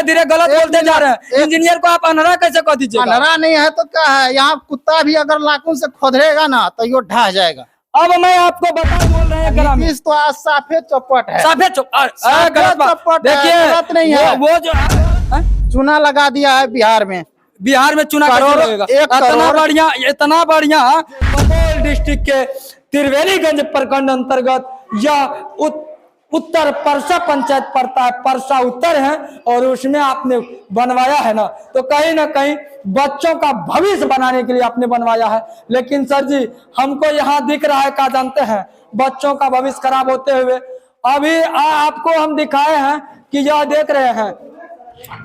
धीरे गलत बोलते जा रहे हैं। इंजीनियर को आप अनहरा कैसे कह दीजिए? अनहरा नहीं है तो क्या है, यहाँ कुत्ता भी अगर नाखून से खोदरेगा ना तो यो ढह जाएगा। अब मैं आपको बता बोल रहे हैं नीतीश तो आज साफे चौपट है, साफे चौपट। देखिए गलत नहीं है वो जो चूना लगा दिया है बिहार में चुना इतना बढ़िया सुपौल डिस्ट्रिक्ट के त्रिवेणीगंज प्रखंड अंतर्गत यह उत्तर परसा पंचायत पड़ता है, परसा उत्तर है, और उसमें आपने बनवाया है ना, तो कहीं ना कहीं बच्चों का भविष्य बनाने के लिए आपने बनवाया है। लेकिन सर जी हमको यहाँ दिख रहा है, क्या जानते हैं, बच्चों का भविष्य खराब होते हुए। अभी आपको हम दिखाए हैं कि यह देख रहे हैं,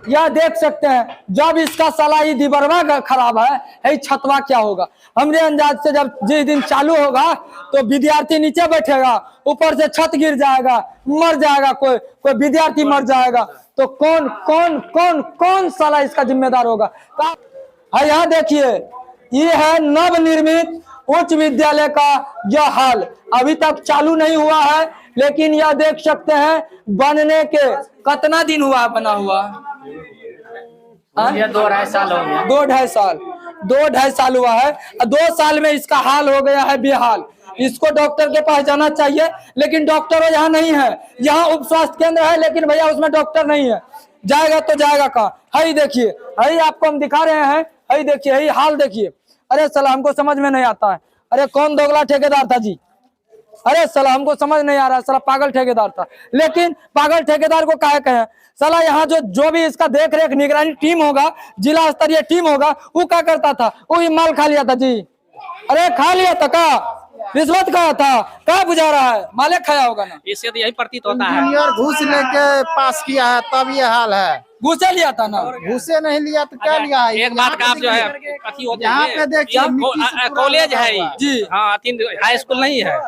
यह देख सकते हैं, जब इसका सलाई दिबरवा खराब है छतवा क्या होगा। हमरे अंदाज से जब जिस दिन चालू होगा तो विद्यार्थी नीचे बैठेगा, ऊपर से छत गिर जाएगा, मर जाएगा, कोई विद्यार्थी मर जाएगा, तो कौन कौन कौन कौन साला इसका जिम्मेदार होगा। यहाँ देखिए, ये है नवनिर्मित उच्च विद्यालय का यह हाल, अभी तक चालू नहीं हुआ है, लेकिन यह देख सकते हैं बनने के कितना दिन हुआ बना हुआ। ये 2-2.5 साल हो गया। 2-2.5 साल हुआ है। 2 साल में इसका हाल हो गया है बेहाल। इसको डॉक्टर के पास जाना चाहिए, लेकिन डॉक्टर यहाँ नहीं है। यहाँ उप स्वास्थ्य केंद्र है, लेकिन भैया उसमें डॉक्टर नहीं है। जाएगा तो जाएगा कहाँ? हई देखिए, हई आपको हम दिखा रहे हैं, हई देखिए, हई हाल देखिए। अरे साला हमको समझ में नहीं आता है। अरे कौन दोगला ठेकेदार था जी? अरे साला हमको समझ नहीं आ रहा है, साला पागल ठेकेदार था। लेकिन पागल ठेकेदार को काहे कहें? साला यहाँ जो भी इसका देख रेख निगरानी टीम होगा, जिला स्तरीय टीम होगा, वो क्या करता था? वो ही माल खा लिया था जी। अरे खा लिया था का? रिश्वत खाया था क्या? बुझा रहा है माले खाया होगा ना, इससे तो यही प्रतीत होता है। इंजीनियर घूस लेके पास किया है तब ये हाल है। घूसे लिया था ना? घूसे नहीं लिया तो क्या लिया है? एक बात का आप जो है अथी होते यहाँ पे देखिए कॉलेज है जी, हाँ, हाई स्कूल नहीं है।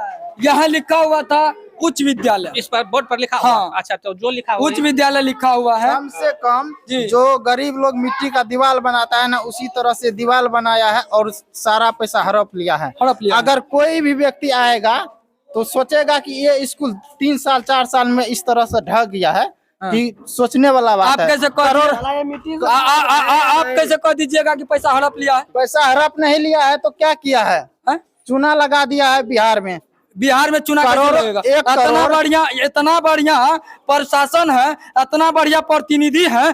यहाँ लिखा हुआ था उच्च विद्यालय, इस पर बोर्ड पर लिखा हाँ। हुआ। अच्छा, तो जो लिखा हुआ उच्च विद्यालय लिखा हुआ है। कम से कम जी। जो गरीब लोग मिट्टी का दीवार बनाता है ना, उसी तरह से दीवार बनाया है और सारा पैसा हड़प लिया है। अगर कोई भी व्यक्ति आएगा तो सोचेगा कि ये स्कूल 3 साल 4 साल में इस तरह से ढह गया है कि सोचने वाला बात है। आप कैसे कह दीजिएगा कि पैसा हड़प लिया है? पैसा हड़प नहीं लिया है तो क्या किया है? चूना लगा दिया है बिहार में चुना इतना बढ़िया प्रशासन है, इतना बढ़िया प्रतिनिधि है,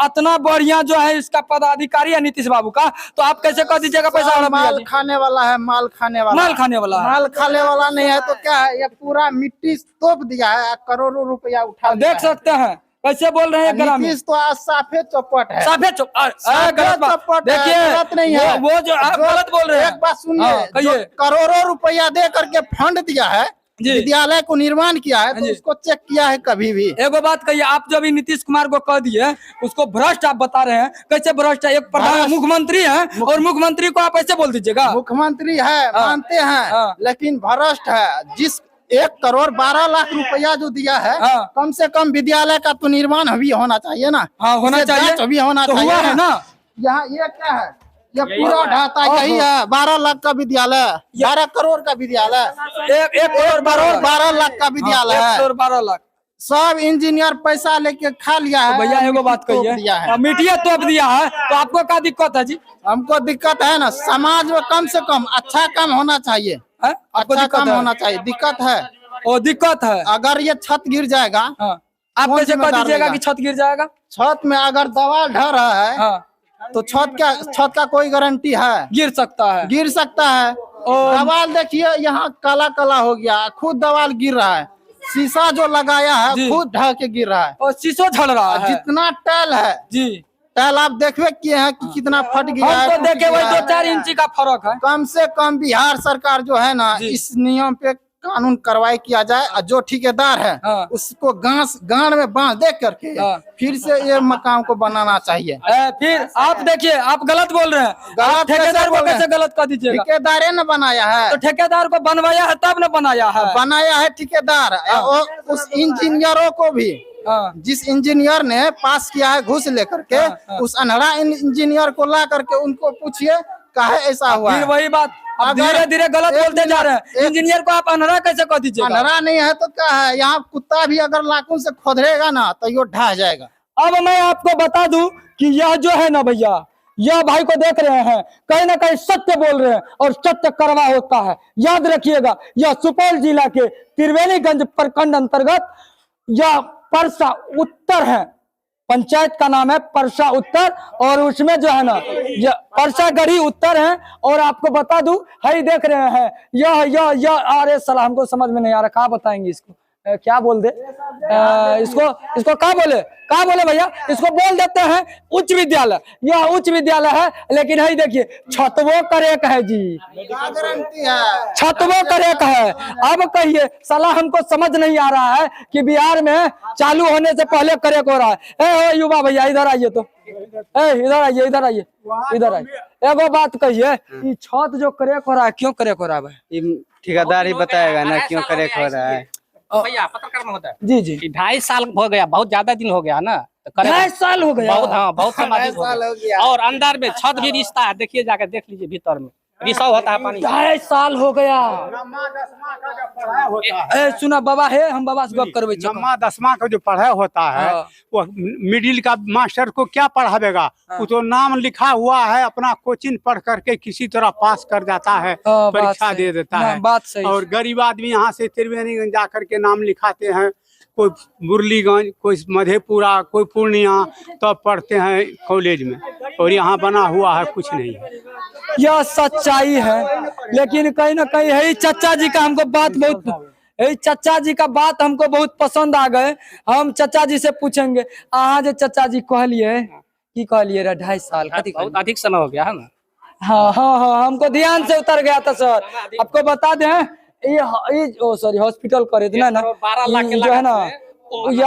इतना बढ़िया जो है इसका पदाधिकारी है नीतीश बाबू का, तो आप कैसे कह दीजिएगा पैसा हड़प लिया? माल खाने वाला है, माल खाने वाला नहीं है तो क्या है? ये पूरा मिट्टी तोप दिया है, करोड़ों रुपया उठा। देख सकते हैं कैसे बोल रहे हैं ग्रामीण। नीतीश तो आज साफे चौपट है, साफे चौपट। देखिए गलत नहीं है वो जो आप गलत बोल रहे हैं। एक बात सुनिए, करोड़ों रुपया दे करके फंड दिया है, विद्यालय को निर्माण किया है, तो उसको चेक किया है कभी भी? एक बात कहिए, आप जो भी नीतीश कुमार को कह दिए उसको भ्रष्ट आप बता रहे हैं, कैसे भ्रष्ट है? एक प्रधान मुख्यमंत्री है और मुख्यमंत्री को आप ऐसे बोल दीजिएगा? मुख्यमंत्री है मानते हैं, लेकिन भ्रष्ट है। जिस 1,12,00,000 रुपया जो दिया है, कम से कम विद्यालय का तो निर्माण अभी होना चाहिए ना। होना चाहिए, अभी होना तो चाहिए हुआ है ना। यहाँ ये क्या है? ये पूरा ढाता यही है। 12 लाख का विद्यालय, 12 करोड़ का विद्यालय, 1 करोड़ 12 लाख का विद्यालय है। 12 लाख सब इंजीनियर पैसा लेके खा लिया है। भैया एगो बात कहिए, मीडिया तोप दिया है, तो आपको क्या दिक्कत है जी? हमको दिक्कत है ना, समाज में कम से कम अच्छा काम होना चाहिए। आपको अच्छा काम दिक्कत होना चाहिए। दिक्कत है, और दिक्कत है। अगर ये छत गिर जाएगा, आप कैसे कह दीजिएगा कि छत गिर जाएगा? छत में अगर दीवार ढह रहा है तो छत का कोई गारंटी है? गिर सकता है। दीवार देखिए यहाँ काला काला हो गया, खुद दीवार गिर रहा है। शीशा जो लगाया है खुद ढह के गिर रहा है, और शीशो झड़ रहा है। जितना टाइल है जी, टाइल आप देखवे किए हैं कि कितना फट गया है। तो देखे वही 2-4 इंची का फर्क है। कम से कम बिहार सरकार जो है ना, इस नियम पे कानून कार्रवाई किया जाए, और जो ठेकेदार है उसको गांड में बांध दे करके फिर से ये मकान को बनाना चाहिए। फिर आप देखिए, आप गलत बोल रहे हैं। ठेकेदार को कैसे गलत कर दीजिएगा? ठेकेदार ने बनाया है, तो ठेकेदार को बनवाया है तब न बनाया है ठेकेदार। उस इंजीनियरों को भी, जिस इंजीनियर ने पास किया है घूस लेकर के, उस अनहरा इंजीनियर को ला करके उनको पूछिए काहे ऐसा हुआ। फिर वही बात, धीरे धीरे गलत बोलते जा रहे हैं। इंजीनियर को आप अनहरा कैसे कह दीजिएगा? अनहरा नहीं है तो क्या है? यहाँ कुत्ता भी अगर नाखून से खोदरेगा ना तो यो ढह जाएगा। अब मैं आपको बता दूं कि यह जो है ना भैया, यह भाई को देख रहे हैं, कहीं ना कहीं सत्य बोल रहे हैं और सत्य करवा होता है। याद रखिएगा, यह सुपौल जिला के त्रिवेणीगंज प्रखंड अंतर्गत यह परसा उत्तर है, पंचायत का नाम है परसा उत्तर, और उसमें जो है ना यह परसा गढ़ी उत्तर है। और आपको बता दूं, है देख रहे हैं, यह अरे साला हमको समझ में नहीं आ रहा, कहाँ बताएंगे इसको, क्या बोल दे, इसको क्या बोले भैया, इसको बोल देते हैं उच्च विद्यालय। यह उच्च विद्यालय है, लेकिन है देखिए छतवो करेक है जी, गारंटी है, छतवो करेक है। अब कहिए साला हमको समझ नहीं आ रहा है कि बिहार में चालू होने से पहले करेक हो रहा है। युवा भैया इधर आइए, तो इधर आइए। एगो बात कहिए, ये छत जो करेक हो रहा है, क्यों करेक हो रहा है? ये ठेकेदार ही बताएगा ना क्यों करेक्ट हो रहा है। भैया पत्रकार में होता है जी 2.5 साल हो गया, बहुत ज्यादा दिन हो गया ना, तो 2.5 साल हो गया, बहुत, हाँ बहुत साल हो गया। और अंदर में छत भी रिश्ता है, देखिए जाकर देख लीजिए, भीतर में रिसाव होता है पानी। 2.5 साल हो गया। सुना बाबा है, हम बाबा से गप करवे। 9वीं-10वीं का जो पढ़ाई होता है वो मिडिल का मास्टर को क्या पढ़ावेगा, वो तो नाम लिखा हुआ है, अपना कोचिंग पढ़ करके किसी तरह पास कर जाता है, परीक्षा दे देता है। बात सही। और गरीब आदमी यहाँ से त्रिवेणीगंज जा करके नाम लिखाते हैं, कोई मुरलीगंज, कोई मधेपुरा, कोई पूर्णिया, तब पढ़ते हैं कॉलेज में। और यहाँ बना हुआ है कुछ नहीं। यह सच्चाई है, लेकिन कहीं ना कहीं है चचा जी का हमको बात बहुत, चचा जी का बात हमको बहुत पसंद आ गए। हम चचा जी से पूछेंगे, आज चचा जी कहलिए की कहलिए 2.5 साल, बहुत अधिक समय हो गया है ना। हाँ, हमको ध्यान से उतर गया था सर। आपको बता दें, ये सॉरी हॉस्पिटल करे थे ना, 12 लाख के जो है ना,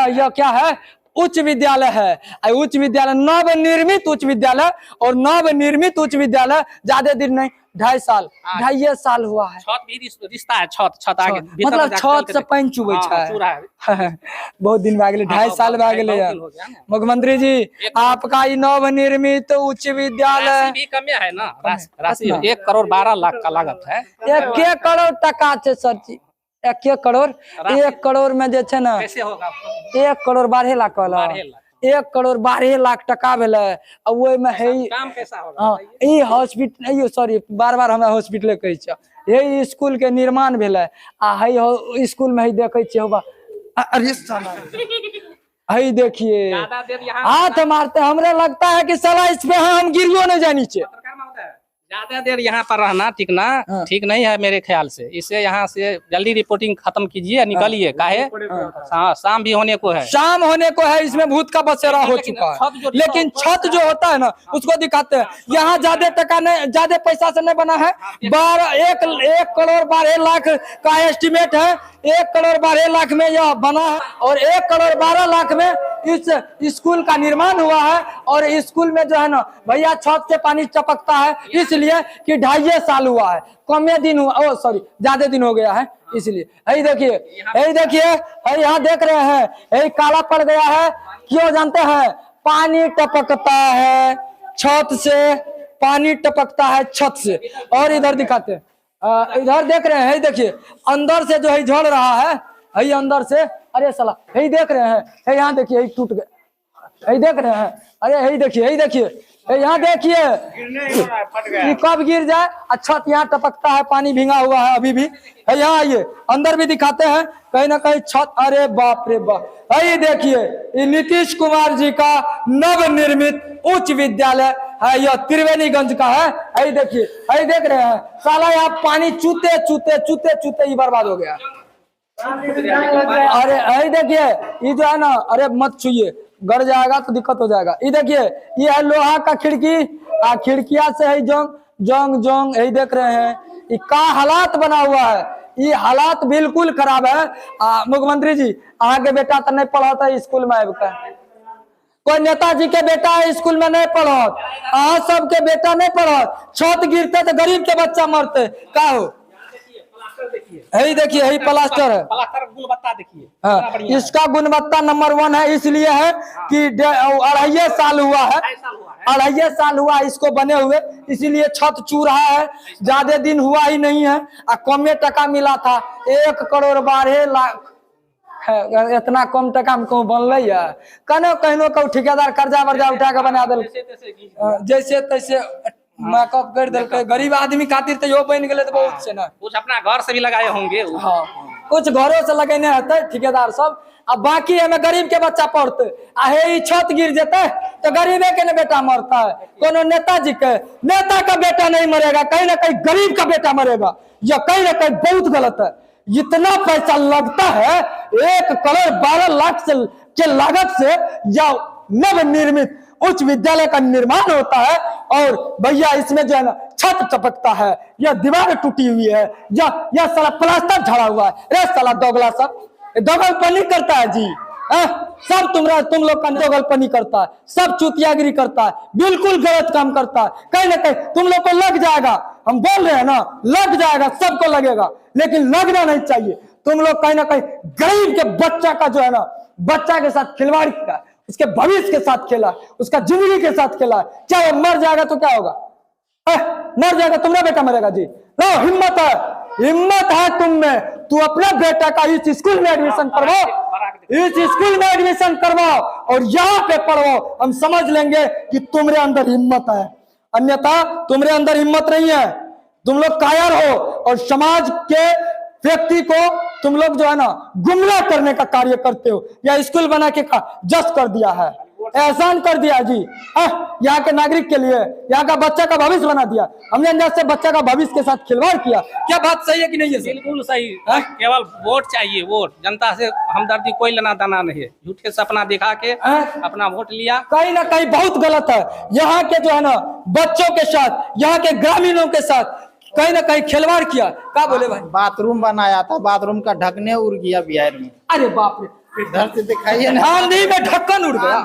यह क्या है, उच्च विद्यालय है। उच्च विद्यालय नवनिर्मित उच्च विद्यालय, और नवनिर्मित उच्च विद्यालय ज्यादा दिन नहीं, 2.5 साल, 2.5 साल हुआ है। छत भी रिश्ता है, छत आगे मतलब छत से पानी चुबे है। बहुत दिन भए गेले, 2.5 साल भए गेले। मुख्यमंत्री जी, आपका ये नवनिर्मित उच्च विद्यालय भी कम है ना, राशि 1 करोड़ 12 लाख का लागत है। 1 करोड़ टका छै सर जी, 1 करोड़ में जे छै ना, कैसे होगा? 1 करोड़ 12 लाख कहला, 1 करोड़ 12 लाख टका भेलै। अब वो में है काम कैसा होगा? हाँ, ई हॉस्पिटल, सॉरी बार हमरा हॉस्पिटल कहै छ, यही स्कूल के निर्माण भेलै। आ है स्कूल में ही देखे छियै, अरे साला है देखिए हाथ मारते, हमरे लगता है कि साला इस पे हम गिरियो नहीं जानी चाहिए। ज्यादा देर यहाँ पर रहना ठीक नहीं है मेरे ख्याल से। इसे यहाँ से जल्दी रिपोर्टिंग खत्म कीजिए, निकलिए। काहे? हाँ, शाम भी होने को है, शाम होने को है, इसमें भूत का बसेरा हो चुका है। लेकिन छत जो होता है ना, उसको दिखाते हैं। यहाँ ज्यादा टका नहीं, ज्यादा पैसा से नहीं बना है। 1 करोड़ 12 लाख का एस्टिमेट है। 1 करोड़ 12 लाख में यह बना है, और 1 करोड़ 12 लाख में इस स्कूल का निर्माण हुआ है। और स्कूल में जो है ना भैया, छत से पानी टपकता है, इसलिए कि 2.5 साल हुआ है, कमे दिन हुआ, सॉरी ज्यादा दिन हो गया है, इसलिए। यही देखिए, यहाँ देख रहे हैं, यही काला पड़ गया है। क्यों जानते हैं? पानी टपकता है छत से, पानी टपकता है छत से। और इधर दिखाते हैं, इधर देख रहे हैं, देखिए अंदर से जो है झड़ रहा है, यही अंदर से। अरे साला, यही देख रहे हैं, यहाँ देखिए, यही टूट गया, यही देख रहे हैं। अरे यही देखिए, यहाँ देखिए, ये कब गिर जाए। अच्छा, यहाँ टपकता है, पानी भींगा हुआ है अभी भी। यहाँ आइए, अंदर भी दिखाते हैं, कहीं ना कहीं छत। अरे बाप रे बाप, यही देखिए, ये नीतीश कुमार जी का नवनिर्मित उच्च विद्यालय है, यह त्रिवेणीगंज का है। यही देखिए, यही देख रहे हैं, साला यहाँ पानी चूते ही बर्बाद हो गया। अरे यही देखिए, ये जो है ना, अरे मत छुइए, गड़ जाएगा तो दिक्कत हो जाएगा। ये देखिए, ये है लोहा का खिड़की, खिड़किया से है जोंग, यही देख रहे हैं। ये का हालात बना हुआ है, ये हालात बिल्कुल खराब है। मुख्यमंत्री जी, अहाँ के बेटा तो नहीं पढ़ा था स्कूल में, कोई नेताजी के बेटा स्कूल में नहीं पढ़त, अहाँ सबके बेटा नहीं पढ़त। छत गिरते तो गरीब के बच्चा मरते, का हो? यही देखिए, यही प्लास्टर है, गुणवत्ता देखिए। हाँ, इसका गुणवत्ता नंबर 1 है, इसलिए है कि 2.5 साल हुआ है, 2.5 साल हुआ इसको बने हुए, इसीलिए छत चू रहा है। ज्यादा दिन हुआ ही नहीं है, कमे टका मिला था। 1 करोड़ 12 लाख इतना कम टका में कहूँ बनल है कनो कहनो कहूँ ठेकेदार कर्जा वर्जा उठा के बना दिल जैसे तैसे मेकअप कर दिल गरीब आदमी खातिर तो यो बन गए तो बहुत से ना कुछ अपना घर से भी लगाए होंगे। हाँ कुछ घरों से लगेने होते ठेकेदार सब अब बाकी हमें गरीब के बच्चा पढ़ते आहे छत गिर जेते तो गरीबे के न बेटा मरता है कोनो नेताजी के नेता का बेटा नहीं मरेगा कहीं ना कहीं गरीब का बेटा मरेगा या कहीं ना कहीं बहुत गलत है। इतना पैसा लगता है 1 करोड़ 12 लाख से के लागत से या नव निर्मित उच्च विद्यालय का निर्माण होता है और भैया इसमें जो है ना छत चपकता है या दीवार टूटी हुई है या साला प्लास्टर झड़ा हुआ है। रे साला दोगला सब दोगलपनी करता है जी सब तुम लोग का दोगलपनी करता है सब चुतियागिरी करता है बिल्कुल गलत काम करता है। कहीं ना कहीं तुम लोग को लग जाएगा हम बोल रहे हैं ना लग जाएगा सबको लगेगा लेकिन लगना नहीं चाहिए। तुम लोग कहीं ना कहीं गरीब के बच्चा का जो है ना बच्चा के साथ खिलवाड़ किया उसके भविष्य के साथ खेला उसका जिंदगी के साथ खेला क्या वो मर जाएगा तो क्या होगा मर जाएगा तुम्हारा बेटा मरेगा जी। लो हिम्मत है तुम में तू अपने बेटा का इस स्कूल में एडमिशन करवाओ इस स्कूल में एडमिशन करवाओ और यहाँ पे पढ़ो हम समझ लेंगे कि तुम्हारे अंदर हिम्मत है अन्यथा तुम्हारे अंदर हिम्मत नहीं है। तुम लोग कायर हो और समाज के व्यक्ति को तुम लोग जो है ना गुमराह करने का कार्य करते हो या स्कूल बना के जस कर दिया है एहसान कर दिया जी यहाँ के नागरिक के लिए यहाँ का बच्चा का भविष्य बना दिया हमने अंदर से बच्चा का भविष्य के साथ खिलवाड़ किया। क्या बात सही है कि नहीं है? बिल्कुल सही केवल वोट चाहिए वोट जनता से हमदर्दी कोई लेना देना नहीं है झूठे सपना दिखा के अपना वोट लिया कहीं ना कहीं बहुत गलत है। यहाँ के जो है ना बच्चों के साथ यहाँ के ग्रामीणों के साथ कहीं ना कहीं खिलवाड़ किया। क्या बोले भाई? बाथरूम बनाया था बाथरूम का ढकने उड़ गया बिहार में। अरे बाप रे इधर से दिखाइए ना आंधी में ढक्कन उड़ गया